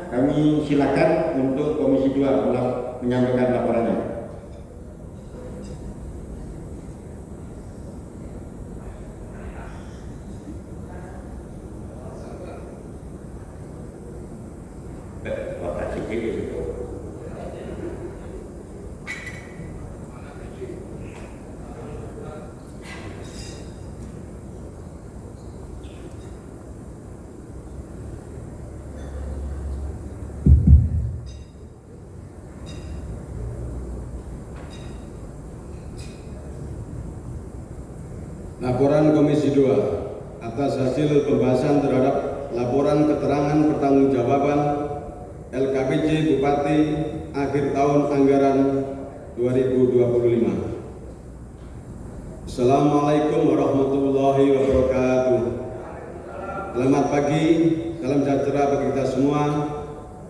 kami silakan untuk Komisi 2 menyampaikan laporannya. Laporan Komisi 2 atas hasil pembahasan terhadap laporan keterangan pertanggungjawaban LKPJ Bupati akhir tahun anggaran 2025. Assalamualaikum warahmatullahi wabarakatuh. Selamat pagi, salam sejahtera bagi kita semua.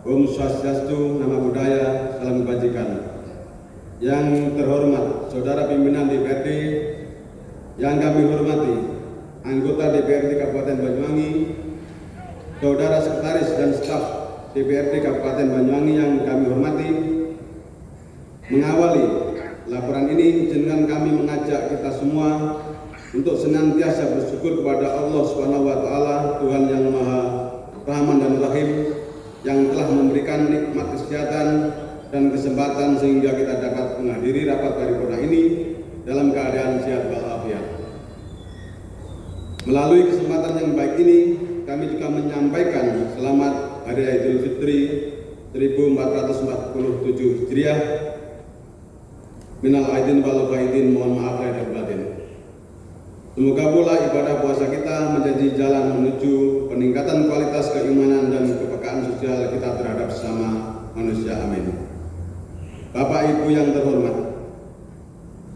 Om Swastiastu, Namo Buddhaya, salam kebajikan. Yang terhormat Saudara Pimpinan DPRD, yang kami hormati anggota DPRD Kabupaten Banyuwangi, Saudara Sekretaris dan staf DPRD Kabupaten Banyuwangi yang kami hormati, mengawali laporan ini dengan kami mengajak kita semua untuk senantiasa bersyukur kepada Allah SWT, Tuhan yang Maha Rahman dan Rahim, yang telah memberikan nikmat kesehatan dan kesempatan sehingga kita dapat menghadiri rapat paripurna ini dalam keadaan sehat walafiat. Melalui kesempatan yang baik ini, kami juga menyampaikan selamat Hari Raya Idul Fitri 1447 Hijriah. Minal aidin wal faidin, mohon maaf lahir dan batin. Semoga pula ibadah puasa kita menjadi jalan menuju peningkatan kualitas keimanan dan kepekaan sosial kita terhadap sesama manusia. Amin. Bapak Ibu yang terhormat,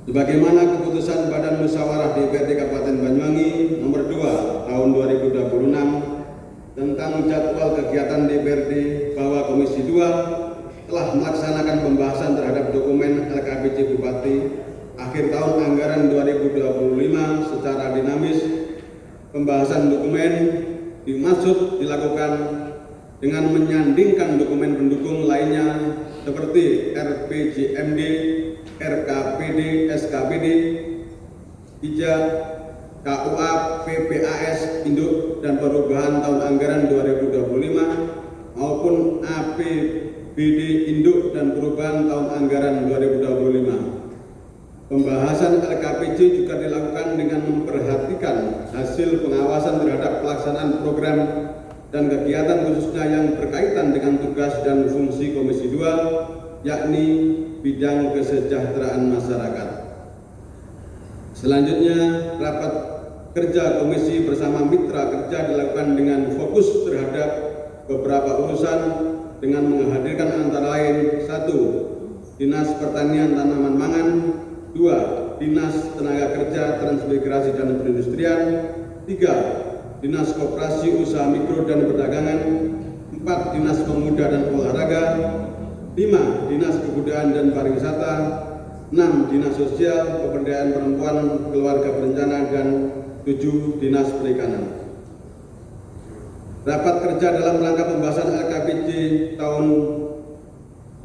sebagaimana keputusan Badan Musyawarah DPRD Kabupaten Banyuwangi nomor 2 tahun 2026 tentang jadwal kegiatan DPRD, bahwa Komisi 2 telah melaksanakan pembahasan terhadap dokumen LKPJ Bupati akhir tahun anggaran 2025 secara dinamis. Pembahasan dokumen dimaksud dilakukan dengan menyandingkan dokumen pendukung lainnya seperti RPJMD, RKPD, SKPD, IJA, KUA, PPAS, Induk dan Perubahan tahun anggaran 2025 maupun APBD Induk dan Perubahan tahun anggaran 2025. Pembahasan LKPJ juga dilakukan dengan memperhatikan hasil pengawasan terhadap pelaksanaan program dan kegiatan khususnya yang berkaitan dengan tugas dan fungsi Komisi 2, yakni bidang kesejahteraan masyarakat. Selanjutnya, rapat kerja komisi bersama mitra kerja dilakukan dengan fokus terhadap beberapa urusan dengan menghadirkan antara lain: 1. Dinas Pertanian Tanaman Pangan, 2. Dinas Tenaga Kerja Transmigrasi dan Perindustrian, 3. Dinas Koperasi Usaha Mikro dan Perdagangan, 4. Dinas Pemuda dan Olahraga, 5. Dinas Kebudayaan dan Pariwisata, 6. Dinas Sosial, Pemberdayaan Perempuan, Keluarga Berencana, dan 7. Dinas Perikanan. Rapat kerja dalam rangka pembahasan LKPJ tahun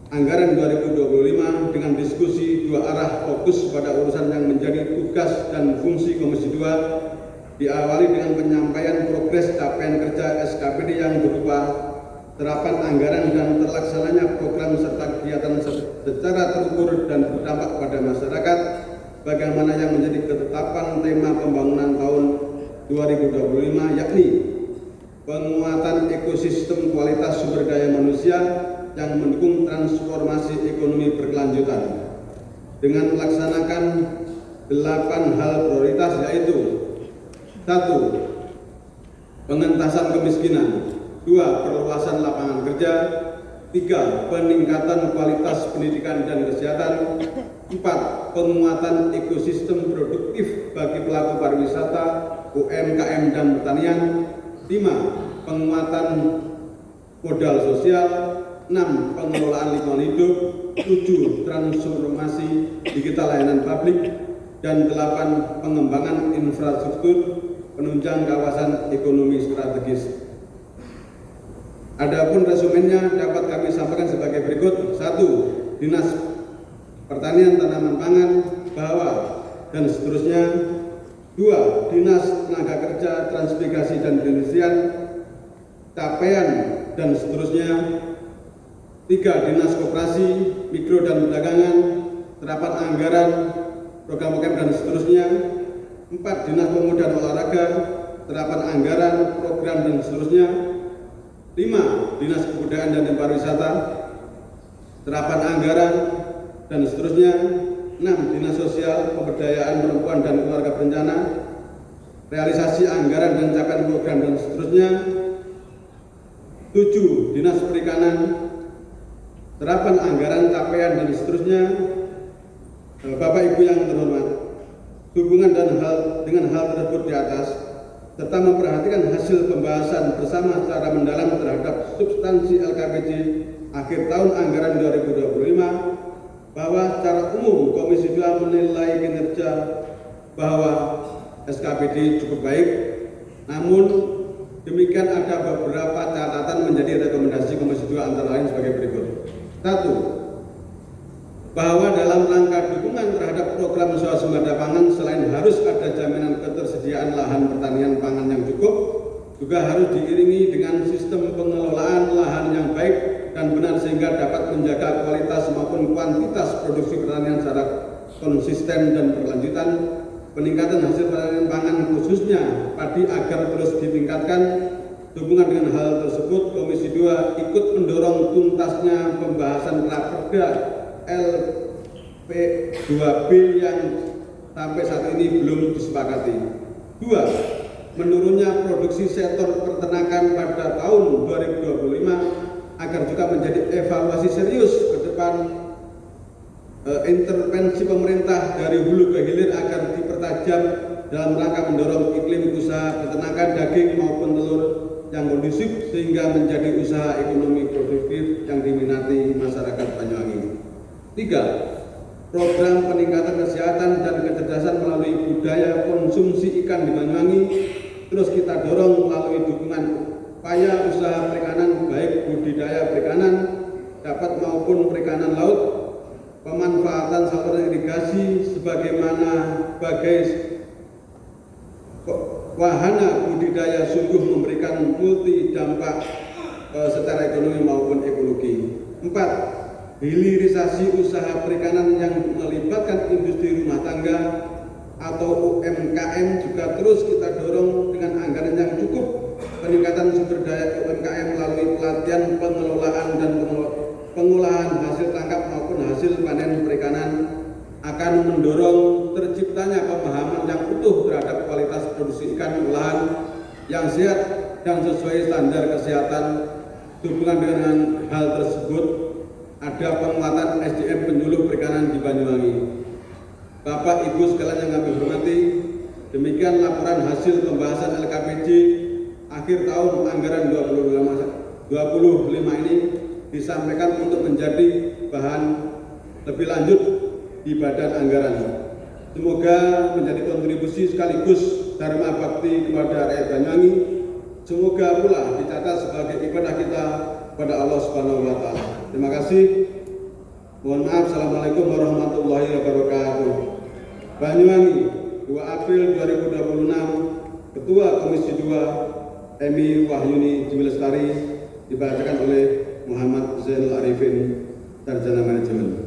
anggaran 2025 dengan diskusi dua arah fokus pada urusan yang menjadi tugas dan fungsi Komisi 2 diawali dengan penyampaian progres capaian kerja SKPD yang berupa terapan anggaran dan terlaksananya program serta kegiatan secara terukur dan berdampak pada masyarakat, bagaimana yang menjadi ketetapan tema pembangunan tahun 2025, yakni penguatan ekosistem kualitas sumber daya manusia yang mendukung transformasi ekonomi berkelanjutan dengan melaksanakan 8 hal prioritas, yaitu 1. Pengentasan kemiskinan, 2. Perluasan lapangan kerja, 3. Peningkatan kualitas pendidikan dan kesehatan, 4. Penguatan ekosistem produktif bagi pelaku pariwisata, UMKM dan pertanian, 5. Penguatan modal sosial, 6. Pengelolaan lingkungan hidup, 7. Transformasi digital layanan publik, dan 8. Pengembangan infrastruktur penunjang kawasan ekonomi strategis. Adapun resumennya dapat kami sampaikan sebagai berikut. 1. Dinas Pertanian, Tanaman Pangan, Bawah, dan seterusnya. 2. Dinas Tenaga Kerja, Transmigrasi dan Perindustrian, Capaian, dan seterusnya. 3. Dinas Koperasi, Mikro dan Perdagangan, Terapan Anggaran, Program-program dan seterusnya. 4. Dinas Pemuda dan Olahraga, Terapan Anggaran, Program dan seterusnya. 5. Dinas Kebudayaan dan Pariwisata, Terapan Anggaran, dan seterusnya. 6. Dinas Sosial, Pemberdayaan Perempuan dan Keluarga Berencana, Realisasi Anggaran dan Capaian Program dan seterusnya. 7. Dinas Perikanan, Terapan Anggaran, Capaian dan seterusnya. Bapak Ibu yang terhormat, hubungan dengan hal tersebut di atas, serta memperhatikan hasil pembahasan bersama secara mendalam terhadap substansi LKPJ akhir tahun anggaran 2025, bahwa secara umum Komisi 2 menilai kinerja bahwa SKPD cukup baik. Namun demikian ada beberapa catatan menjadi rekomendasi Komisi 2 antara lain sebagai berikut. 1. Bahwa dalam rangka dukungan terhadap program swasembada pangan, selain harus ada jaminan ketersediaan lahan pertanian pangan yang cukup, juga harus diiringi dengan sistem pengelolaan lahan yang baik dan benar sehingga dapat menjaga kualitas maupun kuantitas produksi pertanian secara konsisten dan berkelanjutan. Peningkatan hasil pertanian pangan khususnya padi agar terus ditingkatkan. Hubungan dengan hal tersebut, Komisi 2 ikut mendorong tuntasnya pembahasan Raperda LP2B yang sampai saat ini belum disepakati. 2. Menurunnya produksi sektor peternakan pada tahun 2025 agar juga menjadi evaluasi serius ke depan. Intervensi pemerintah dari hulu ke hilir agar dipertajam dalam rangka mendorong iklim usaha peternakan daging maupun telur yang kondusif sehingga menjadi usaha ekonomi produktif yang diminati masyarakat Banyuwangi. 3. Program peningkatan kesehatan dan kecerdasan melalui budaya konsumsi ikan di Banyuwangi terus kita dorong melalui dukungan upaya usaha perikanan baik budidaya perikanan dapat maupun perikanan laut, pemanfaatan saluran irigasi sebagai wahana budidaya sungguh memberikan multi dampak secara ekonomi maupun ekologi. 4. Hilirisasi usaha perikanan yang melibatkan industri rumah tangga atau UMKM juga terus kita dorong dengan anggaran yang cukup. Peningkatan sumber daya UMKM melalui pelatihan pengelolaan dan pengolahan hasil tangkap maupun hasil panen perikanan akan mendorong terciptanya pemahaman yang utuh terhadap kualitas produksi ikan olahan yang sehat dan sesuai standar kesehatan. Hubungan dengan hal tersebut, ada penguatan SDM penyuluh perikanan di Banyuwangi. Bapak Ibu sekalian yang kami hormati, demikian laporan hasil pembahasan LKPJ akhir tahun anggaran 2025 ini disampaikan untuk menjadi bahan lebih lanjut di badan anggaran. Semoga menjadi kontribusi sekaligus dharma bakti kepada rakyat Banyuwangi. Semoga pula dicatat sebagai ibadah kita pada Allah Subhanahu wa taala. Terima kasih. Mohon maaf. Assalamualaikum warahmatullahi wabarakatuh. Banyuwangi, 2 April 2026. Ketua Komisi 2 Emi Wahyuni Jimilestari dibacakan oleh Muhammad Zainul Arifin, Sarjana Manajemen.